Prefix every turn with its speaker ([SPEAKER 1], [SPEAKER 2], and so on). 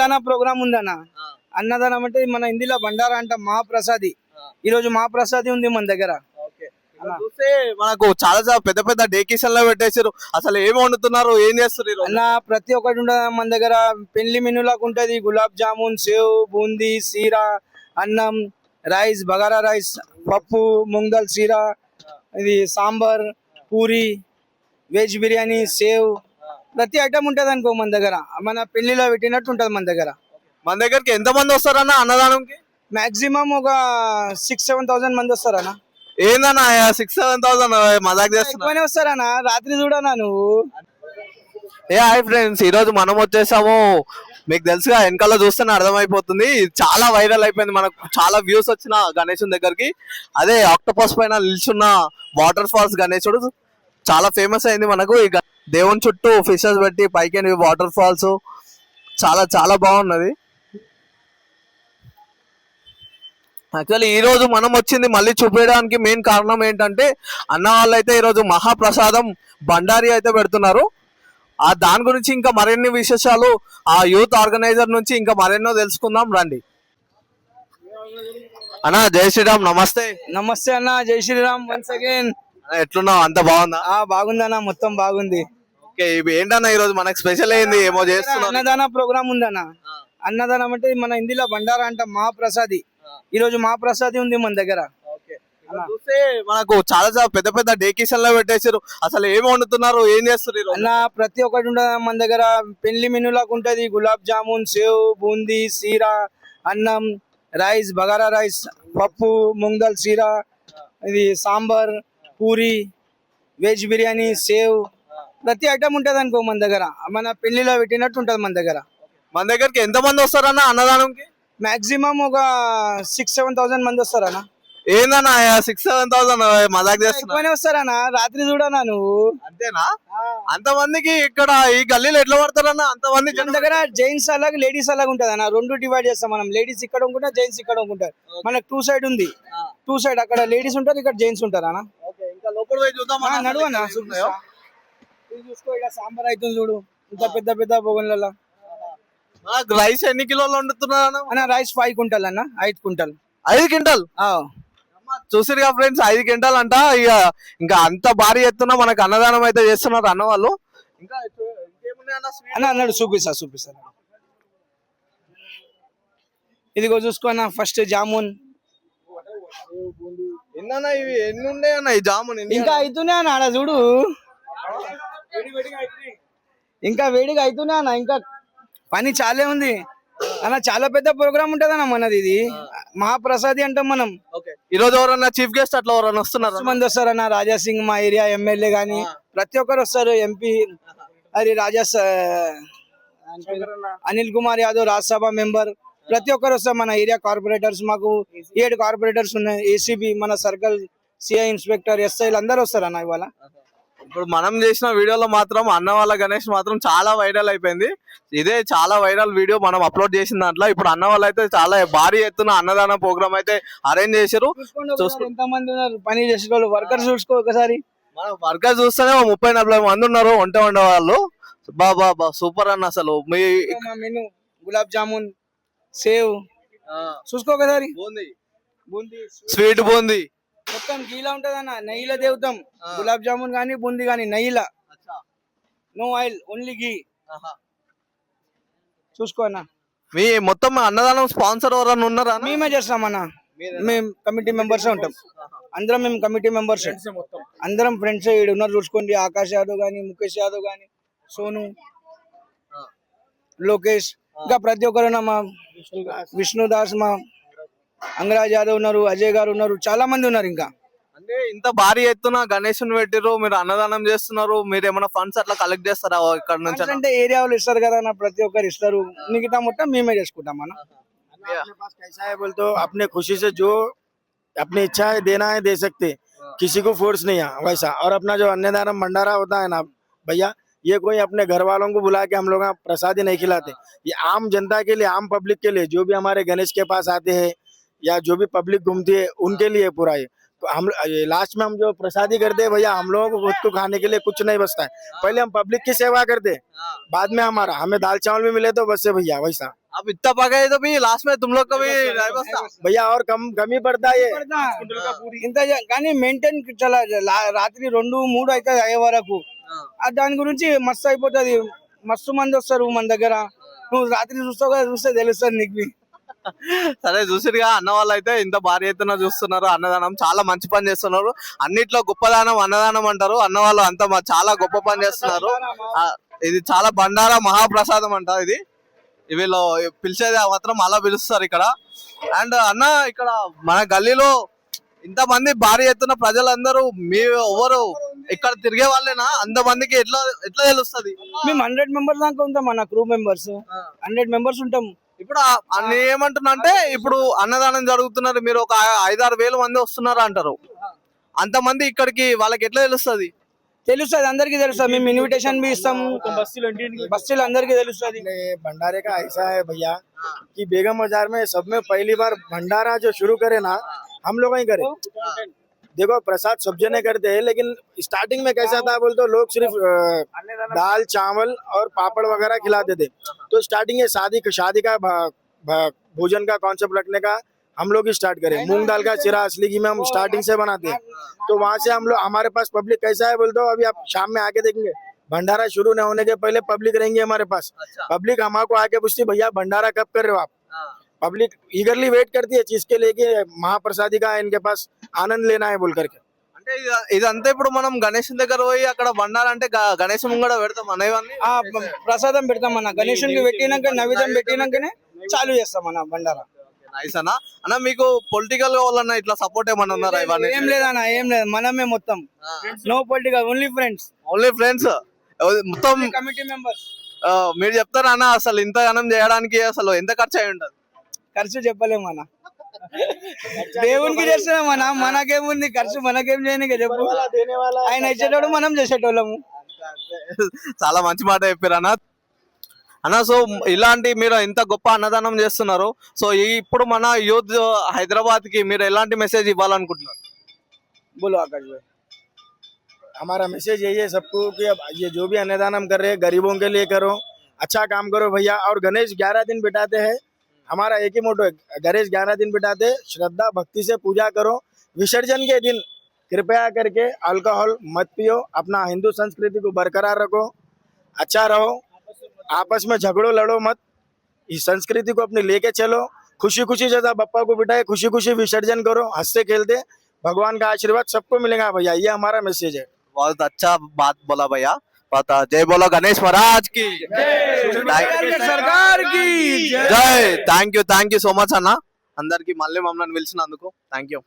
[SPEAKER 1] అన్నదాన ప్రోగ్రామ్ ఉందన్న. అన్నదానం అంటే మన హిందీలో బండారా అంట, మహాప్రసాది. ఈ రోజు మహాప్రసాది ఉంది మన దగ్గర.
[SPEAKER 2] చూస్తే మనకు చాలా చాలా పెద్ద పెద్ద డేకిషన్ లో పెట్టేసారు. అసలు ఏమి వండుతున్నారు, ఏం చేస్తారు ఈరోజు?
[SPEAKER 1] అన్న ప్రతి ఒక్కటి ఉండదు మన దగ్గర. పెళ్లి మెనూ లాగా ఉంటది. గులాబ్ జామున్, సేవ్, బూందీ, సీరా, అన్నం, రైస్, బగారా రైస్, పప్పు, మూంగ్ దాల్ సీరా, ఇది సాంబార్, పూరి, వెజ్ బిర్యానీ, సేవ్, ప్రతి ఐటమ్ ఉంటది అనుకో మన దగ్గర. మన పెళ్లిలో పెట్టినట్టు ఉంటది మన దగ్గర.
[SPEAKER 2] మన దగ్గరికి ఎంత మంది వస్తారన్న అన్నదానంకి?
[SPEAKER 1] మాక్సిమం ఒక 6-7,000 మంది వస్తారన్న.
[SPEAKER 2] ఏందన్నా 6-7,000 మజాక్ చేస్తున్నా?
[SPEAKER 1] ఎక్కువనే వస్తారన్న. రాత్రి చూడనా నువ్వు.
[SPEAKER 2] హాయ్ ఫ్రెండ్స్, ఈ రోజు మనం వచ్చేసాము. మీకు తెలుసుగా, వెనకాల చూస్తేనే అర్థమైపోతుంది. ఇది చాలా వైరల్ అయిపోయింది, మనకు చాలా వ్యూస్ వచ్చిన గణేశుని దగ్గరికి. అదే ఆక్టోపస్ పైన నిల్చున్న వాటర్ ఫాల్స్ గణేశుడు చాలా ఫేమస్ అయింది మనకు. ఈ దేవుని చుట్టూ ఫిషెస్ పెట్టి పైకి వాటర్ ఫాల్స్ చాలా చాలా బాగున్నది. యాక్చువల్లీ ఈ రోజు మనం వచ్చింది మళ్ళీ చూపించడానికి మెయిన్ కారణం ఏంటంటే, అన్న వాళ్ళు అయితే ఈరోజు మహాప్రసాదం బండారి అయితే పెడుతున్నారు. దాని గురించి ఇంకా మరిన్ని విశేషాలు ఆ యూత్ ఆర్గనైజర్ నుంచి ఇంకా మరెన్నో తెలుసుకుందాం రండి. అన్న జై శ్రీరామ్, నమస్తే.
[SPEAKER 1] నమస్తే అన్న, జై శ్రీరామ్ వన్స్ అగైన్.
[SPEAKER 2] ఎట్లున్నావు, అంత బాగుందా?
[SPEAKER 1] బాగుందన్న, మొత్తం బాగుంది.
[SPEAKER 2] ఓకే, ఇవి ఏంటన్నా ఈరోజు మనకు స్పెషల్ ఏంది, ఏమో చేస్తున్నా?
[SPEAKER 1] అన్నదాన ప్రోగ్రామ్ ఉందన్న. అన్నదానం అంటే మన హిందీలో బండారా అంట, మహాప్రసాది. ఈ రోజు మహాప్రసాది ఉంది మన దగ్గర.
[SPEAKER 2] చూస్తే మనకు చాలా చాలా పెద్ద పెద్ద డేకిషన్ లో పెట్టేసారు. అసలు ఏమి వండుతున్నారు, ఏం చేస్తారు
[SPEAKER 1] అన్న ప్రతి ఒక్కటి ఉండదు మన దగ్గర. పెళ్లి మెనూ లాగా ఉంటది. గులాబ్ జామున్, సేవ్, బూందీ, సీరా, అన్నం, రైస్, బగారా రైస్, పప్పు, మూంగ్ దాల్ సీరా, ఇది సాంబార్, పూరి, వెజ్ బిర్యానీ, సేవ్, ప్రతి ఐటమ్ ఉంటది అనుకో మన దగ్గర. మన పెళ్లిలో పెట్టినట్టు ఉంటది మన దగ్గర.
[SPEAKER 2] మన దగ్గరికి ఎంత మంది వస్తారన్న అన్నదానంకి?
[SPEAKER 1] మాక్సిమం ఒక 6-7,000 మంది వస్తారన్న.
[SPEAKER 2] ఏందన్నా 6-7,000 మజాక్ చేస్తున్నా?
[SPEAKER 1] ఎక్కువనే వస్తారన్న. రాత్రి చూడనా నువ్వు.
[SPEAKER 2] అంతేనా? అంతమందికి ఇక్కడ ఈ గల్లీలో ఎట్లా పడతారన్న అంతమంది?
[SPEAKER 1] మన దగ్గర జెంట్స్ అలాగే లేడీస్ అలాగే ఉంటది అన్న. రెండు డివైడ్ చేస్తాం మనం. లేడీస్ ఇక్కడ ఉంటుంటారు, జెంట్స్ ఇక్కడ ఉంటుంటారు. మనకు 2 సైడ్ ఉంది. 2 సైడ్, అక్కడ లేడీస్ ఉంటారు, ఇక్కడ జెంట్స్ ఉంటారు అన్న. నడువన్నా చూసుకో. ఇక సాంబార్ అవుతుంది చూడు, ఇంత పెద్ద పెద్ద బొగన్లలో.
[SPEAKER 2] రైస్ ఎన్ని కిలోలు వండుతున్నారు
[SPEAKER 1] అన్న? రైస్ 5 క్వింటల్ అన్న. 5 క్వింటల్.
[SPEAKER 2] 5 క్వింటల్ చూసిరుగా ఫ్రెండ్స్, 5 క్వింటల్ అంట. ఇక ఇంకా అంత భారీ ఎత్తున మనకు అన్నదానం అయితే చేస్తున్నారు అన్న వాళ్ళు. ఇంకా
[SPEAKER 1] అన్న అన్నాడు, చూపిస్తా. ఇదిగో చూసుకో అన్న. ఫస్ట్ జామున్.
[SPEAKER 2] ఎన్నన్నా ఇవి ఎన్ని ఉన్నాయి అన్న ఈ జామున్?
[SPEAKER 1] ఇంకా అవుతూనే అన్న, ఆడ చూడు. ఇంకా వేడిగా అవుతూనే అన్న. ఇంకా పని చాలా ఉంది అన్న. చాలా పెద్ద ప్రోగ్రామ్ ఉంటది అన్న మనది. ఇది మహాప్రసాది అంటాం మనం.
[SPEAKER 2] ఈ రోజు ఎవరన్నా చీఫ్ గెస్ట్ అట్లా ఎవరన్నా వస్తున్నారు?
[SPEAKER 1] మంది వస్తారన్న. రాజా సింగ్, మా ఏరియా ఎమ్మెల్యే గాని ప్రతి ఒక్కరు వస్తారు. ఎంపీ అది అనిల్ కుమార్ యాదవ్, రాజ్యసభ మెంబర్, ప్రతి ఒక్కరు వస్తారు. మన ఏరియా కార్పొరేటర్స్, మాకు 7 కార్పొరేటర్స్ ఉన్నాయి. ఏసీబీ, మన సర్కిల్ సిఐ ఇన్స్పెక్టర్, ఎస్ఐలు అందరు వస్తారు అన్న ఇవాళ.
[SPEAKER 2] ఇప్పుడు మనం చేసిన వీడియోలో మాత్రం అన్న వాళ్ళ గణేష్ మాత్రం చాలా వైరల్ అయిపోయింది. ఇదే చాలా వైరల్ వీడియో మనం అప్లోడ్ చేసిన దాంట్లో. ఇప్పుడు అన్న వాళ్ళు అయితే చాలా భారీ ఎత్తున అన్నదాన ప్రోగ్రామ్ అయితే అరేంజ్ చేశారు.
[SPEAKER 1] ఎంత మంది ఉన్నారు పని చేసే వాళ్ళు, వర్కర్స్ చూసుకో ఒకసారి.
[SPEAKER 2] మన వర్కర్స్ చూస్తేనే 30-40 మంది ఉన్నారు వంట వండే వాళ్ళు. బాబా సూపర్ అన్న. అసలు మీ
[SPEAKER 1] మెనూ గులాబ్ జామున్, సేవ్ చూసుకో ఒకసారి. బూందీ,
[SPEAKER 2] స్వీట్ బూందీ
[SPEAKER 1] మొత్తం గీలా ఉంటది అన్న. నెయ్యిలో దేవుతాం. గులాబ్ జామున్ గానీ బూందీ గానీ నెయ్యిలా. నో ఆయిల్, ఓన్లీ గీ. చూసుకో అన్న.
[SPEAKER 2] మీ మొత్తం అన్నదానం స్పాన్సర్ ఎవరన్నా ఉన్నారా?
[SPEAKER 1] మేమే చేస్తాం అన్న. మేము కమిటీ మెంబర్స్ ఉంటాం. అందరం మేము కమిటీ మెంబర్స్, అందరం ఫ్రెండ్స్. ఇక్కడ ఉన్నారు చూసుకోండి. ఆకాష్ యాదవ్ గానీ, ముఖేష్ యాదవ్ గానీ, సోను, లోకేష్, ఇంకా ప్రతి ఒక్కరు. మా విష్ణుదాస్, మా అంగరాజ్ యాదవ్ ఉన్నారు, అజయ్ గారు ఉన్నారు, చాలా మంది ఉన్నారు. ఇంకా
[SPEAKER 2] అంటే ఇంత భారీ ఎత్తున గణేశుని పెట్టిరు, మీరు అన్నదానం చేస్తున్నారు. మీరు ఏమైనా ఫండ్స్ అట్లా కలెక్ట్ చేస్తారా ఇక్కడ నుంచి?
[SPEAKER 1] అంటే ఏరియా వాళ్ళు ఇస్తారు కదా అన్న, ప్రతి ఒక్కరు ఇస్తారు. మిగతా మొత్తం మేమే చేసుకుంటాం అన్న.
[SPEAKER 3] कैसा है बोल तो अपने खुशी से जो अपनी इच्छा है देना है दे सकते, किसी को फोर्स नहीं है वैसा। और अपना जो अन्नदानम भंडारा होता है ना भैया, ये कोई अपने घर वालों को बुला के हम लोग प्रसादी नहीं खिलाते। ये आम जनता के लिए, आम पब्लिक के लिए, जो भी हमारे गणेश के पास आते हैं या जो भी पब्लिक घूमती है उनके लिए पूरा ये हम लास्ट में हम जो प्रसादी करते हैं भैया, हम लोगों को खुद को खाने के लिए कुछ नहीं बचता है। पहले हम पब्लिक की सेवा करते हैं, बाद में हमारा हमें दाल चावल भी मिले तो बस से भैया वैसा।
[SPEAKER 2] अब इतना पा गए तो भी लास्ट में तुम लोग को भी नहीं बचता।
[SPEAKER 3] भैया और कम ही पड़ता है ये।
[SPEAKER 1] ఇంత కానీ మెయింటైన్ రాత్రి 2-3 అవుతుంది అయ్యే వరకు దాని గురించి మస్తు అయిపోతుంది. మస్తు మంది వస్తారు మన దగ్గర. నువ్వు రాత్రి చూస్తావు కదా, చూస్తే తెలుస్తుంది నీకు.
[SPEAKER 2] సరే చూసిరుగా అన్న వాళ్ళు అయితే ఇంత భారీ ఎత్తున చూస్తున్నారు అన్నదానం, చాలా మంచి పని చేస్తున్నారు. అన్నిట్లో గొప్పదానం అన్నదానం అంటారు. అన్న వాళ్ళు అంతా చాలా గొప్ప పని చేస్తున్నారు. ఇది చాలా బండారా మహాప్రసాదం అంట. ఇది వీళ్ళు పిలిచేది మాత్రం అలా పిలుస్తారు ఇక్కడ. అండ్ అన్న ఇక్కడ మన గల్లీలో ఇంతమంది భారీ ఎత్తున ప్రజలందరూ మీ ఎవరు ఇక్కడ తిరిగే వాళ్ళేనా? అంతమందికి ఎట్లా ఎట్లా తెలుస్తుంది?
[SPEAKER 1] మేము 100 మెంబర్స్ దాకా ఉంటాం. మన క్రూ మెంబర్స్ 100 మెంబర్స్ ఉంటాం.
[SPEAKER 2] ఇప్పుడు అన్న ఏమంటున్నా అంటే ఇప్పుడు అన్నదానం జరుగుతున్నారు, మీరు ఒక 5-6 వేల మంది వస్తున్నారు అంటారు. అంతమంది ఇక్కడికి వాళ్ళకి ఎట్లా తెలుస్తుంది?
[SPEAKER 1] తెలుస్తుంది, అందరికి తెలుస్తుంది. మేము ఇన్విటేషన్ भी ఇస్తాం. బస్తీలు అందరికి తెలుస్తుంది.
[SPEAKER 3] भंडारे का ऐसा है भैया कि बेगम बाजार में सब में पहली बार भंडारा जो शुरू करे ना, हम लोग ही करे। देखो प्रसाद सब जने करते हैं, लेकिन स्टार्टिंग में कैसा था बोल तो लोग सिर्फ दाल चावल और पापड़ वगैरह खिलाते थे। तो स्टार्टिंग में शादी का भोजन का कॉन्सेप्ट रखने का हम लोग ही स्टार्ट करें। मूंग दाल का चिरा असली घी में हम स्टार्टिंग से बनाते हैं। तो वहां से हम लोग, हमारे पास पब्लिक कैसा है बोलते हो, अभी आप शाम में आके देखेंगे भंडारा शुरू न होने के पहले पब्लिक रहेंगे हमारे पास। पब्लिक हमको आके पूछती भैया भंडारा कब कर रहे हो आप। पब्लिक ईगरली वेट करती है चीज के लेके, महाप्रसादी का इनके पास आनंद लेना है बोल करके।
[SPEAKER 2] అంటే ఇదంతా ఇప్పుడు మనం గణేష్ దగ్గర పోయి అక్కడ బండారంటే గణేష్ ముంగడ పెడతాం అనేవన్నీ
[SPEAKER 1] ప్రసాదం పెడతాం. మన గణేశునికి పెట్టినాక నైవేద్యం పెట్టినాకనే చాలు చేస్తాం మన బండారా.
[SPEAKER 2] నైస్ అన్న. అన్న మీకు పొలిటికల్ గా వాళ్ళన్న ఇట్లా సపోర్ట్ ఏమన్నా ఉన్నారా? ఇవన్నీ
[SPEAKER 1] ఏం లేదన్న, ఏం లేదు. మనమే మొత్తం no political, only friends.
[SPEAKER 2] Only friends మొత్తం
[SPEAKER 1] కమిటీ మెంబర్స్.
[SPEAKER 2] మీరు చెప్తారా అన్న అసలు ఇంత గణం చేయడానికి అసలు ఎంత ఖర్చు అయి ఉంటుంది?
[SPEAKER 1] ఖర్చు చెప్పలేము అన్న, దేవునికి చేస్తున్నాం అన్న. మనకేముంది ఖర్చు, మనకేం చేయనిక చెప్పు. ఆయన ఇచ్చేటోడు, మనం చేసేటోళ్ళము.
[SPEAKER 2] చాలా మంచి మాట చెప్పారు అన్న. అన్న సో ఇలాంటి మీరు ఎంత గొప్ప అన్నదానం చేస్తున్నారు, సో ఇప్పుడు మన యూత్ హైదరాబాద్ కి మీరు ఎలాంటి మెసేజ్ ఇవ్వాలనుకుంటున్నారు?
[SPEAKER 1] बोलो आकाश भाई.
[SPEAKER 3] हमारा मैसेज यही है सबको कि अब ये जो भी अन्नदानम कर रहे हैं गरीबों के लिए करो, अच्छा काम करो भैया। और गणेश 11 दिन बिठाते हैं, हमारा एक ही मोटो है, गणेश 11 दिन बिठाते, श्रद्धा भक्ति से पूजा करो। विसर्जन के दिन कृपया करके अल्कोहल मत पियो, अपना हिंदू संस्कृति को बरकरार रखो, अच्छा रहो, आपस में झगड़ो लड़ो मत, इस संस्कृति को अपनी लेके चलो। खुशी खुशी जैसा बप्पा को बिठाए खुशी खुशी विसर्जन करो, हंसते खेलते, भगवान का आशीर्वाद सबको मिलेगा भैया। ये हमारा मैसेज है।
[SPEAKER 2] बहुत अच्छा बात बोला भैया. जय बोलो गणेश महाराज की
[SPEAKER 1] सरकार की
[SPEAKER 2] జై. థ్యాంక్ యూ సో మచ్ అన్న, అందరికి మళ్ళీ మమ్మల్ని పిలిచినందుకు థ్యాంక్ యూ.